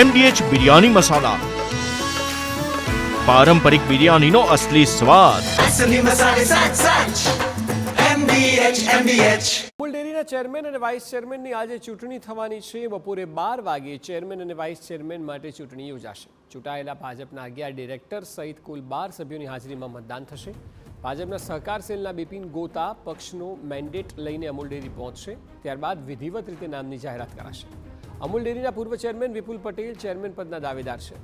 MDH biryani મસાલા, પારંપરિક બિરયાનીનો અસલી સ્વાદ। असली मसाले साथ साथ MDH અમૂલ ડેરીના ચેરમેન અને વાઇસ ચેરમેનની આજે ચૂંટણી થવાની છે। બપોરે 12 વાગે ચેરમેન અને વાઇસ ચેરમેન માટે ચૂંટણી યોજાશે। ચૂંટાયેલા ભાજપના 11 ડિરેક્ટર સહિત કુલ 12 સભ્યોની હાજરીમાં મતદાન થશે। ભાજપના સહકાર સેલના બિપિન ગોતા પક્ષનો મેન્ડેટ લઈને અમૂલ ડેરી પહોંચશે। ત્યારબાદ વિધિવત રીતે નામની જાહેરાત કરાશે। અમૂલ ડેરીના પૂર્વ ચેરમેન વિપુલ પટેલ ચેરમેન પદના દાવેદાર છે।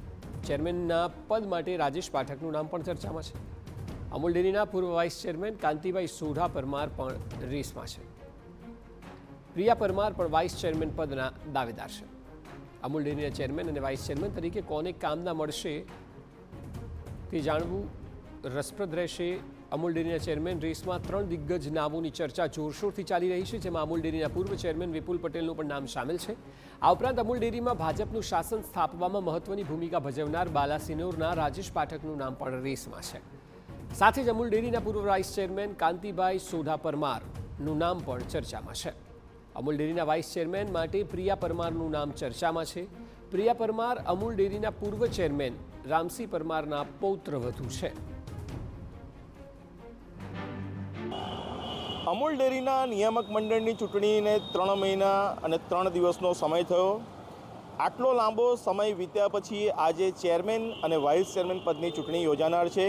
ચેરમેનના પદ માટે રાજેશ પાઠકનું નામ પણ ચર્ચામાં છે। અમૂલ ડેરીના પૂર્વ વાઇસ ચેરમેન કાંતિભાઈ સોઢા પરમાર પણ રેસમાં છે। પ્રિયા પરમાર પણ વાઇસ ચેરમેન પદના દાવેદાર છે। અમૂલ ડેરીના ચેરમેન અને વાઇસ ચેરમેન તરીકે કોને કામના મળશે તે જાણવું રસપ્રદ રહેશે। અમૂલ ડેરીના ચેરમેન રેસમાં 3 દિગ્ગજ નામોની ચર્ચા જોરશોરથી ચાલી રહી છે, જેમાં અમૂલ ડેરીના પૂર્વ ચેરમેન વિપુલ પટેલનું પણ નામ સામેલ છે। આ ઉપરાંત અમૂલ ડેરીમાં ભાજપનું શાસન સ્થાપવામાં મહત્વની ભૂમિકા ભજવનાર બાલાસિનોરના રાજેશ પાઠકનું નામ પણ રેસમાં છે। સાથે જ અમૂલ ડેરીના પૂર્વ વાઇસ ચેરમેન કાંતિભાઈ સોઢા પરમારનું નામ પણ ચર્ચામાં છે। અમૂલ ડેરીના વાઇસ ચેરમેન માટે પ્રિયા પરમારનું નામ ચર્ચામાં છે। પ્રિયા પરમાર અમૂલ ડેરીના પૂર્વ ચેરમેન રામસિંહ પરમારના પૌત્રવધુ છે। અમૂલ ડેરીના નિયામક મંડળની ચૂંટણીને 3 મહિના અને 3 દિવસનો સમય થયો। આટલો લાંબો સમય વીત્યા પછી આજે ચેરમેન અને વાઇસ ચેરમેન પદની ચૂંટણી યોજાનાર છે।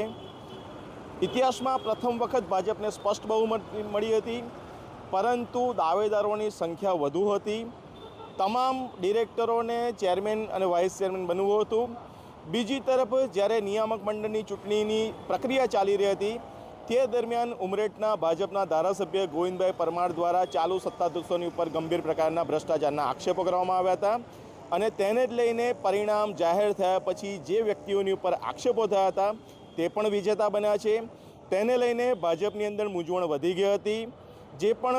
ઇતિહાસમાં પ્રથમ વખત ભાજપને સ્પષ્ટ બહુમત મળી હતી, પરંતુ દાવેદારોની સંખ્યા વધુ હતી। તમામ ડિરેક્ટરોને ચેરમેન અને વાઇસ ચેરમેન બનવું હતું। બીજી તરફ જ્યારે નિયામક મંડળની ચૂંટણીની પ્રક્રિયા ચાલી રહી હતી તે દરમિયાન ઉમરેઠના ભાજપના ધારાસભ્ય ગોવિંદભાઈ પરમાર દ્વારા ચાલુ સત્તાધીશોની ઉપર ગંભીર પ્રકારના ભ્રષ્ટાચારના આક્ષેપો કરવામાં આવ્યા હતા, અને તેને જ લઈને પરિણામ જાહેર થયા પછી જે વ્યક્તિઓની ઉપર આક્ષેપો થયા હતા તે પણ વિજેતા બન્યા છે। તેને લઈને ભાજપની અંદર મૂંઝવણ વધી ગઈ હતી। જે પણ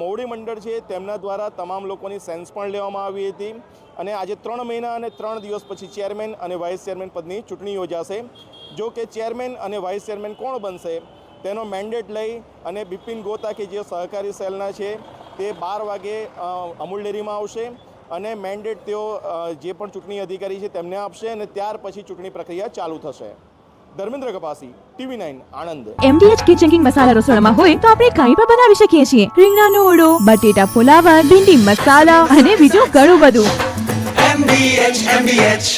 મોવડી મંડળ છે તેમના દ્વારા તમામ લોકોની સેન્સ પણ લેવામાં આવી હતી, અને આજે 3 મહિના અને 3 દિવસ પછી ચેરમેન અને વાઇસ ચેરમેન પદની ચૂંટણી યોજાશે। જો કે ચેરમેન અને વાઇસ ચેરમેન કોણ બનશે તેનો મેન્ડેટ લઈ અને બિપિન ગોતા કે જે સહકારી સેલના છે તે 12 વાગે અમૂલ ડેરીમાં આવશે, અને મેન્ડેટ તેઓ જે પણ ચૂંટણી અધિકારી છે તેમને આપશે, અને ત્યાર પછી ચૂંટણી પ્રક્રિયા ચાલુ થશે। Dharmendra Kapasi, TV9 Anand. MDH kitchen king masala રસોડામાં હોય તો આપણે કંઈ પણ બનાવી શકીએ છીએ। રીંગણાનો ઓળો, બટેટા ફુલાવર, ભીંડી મસાલા અને બીજું ઘણું બધું। MDH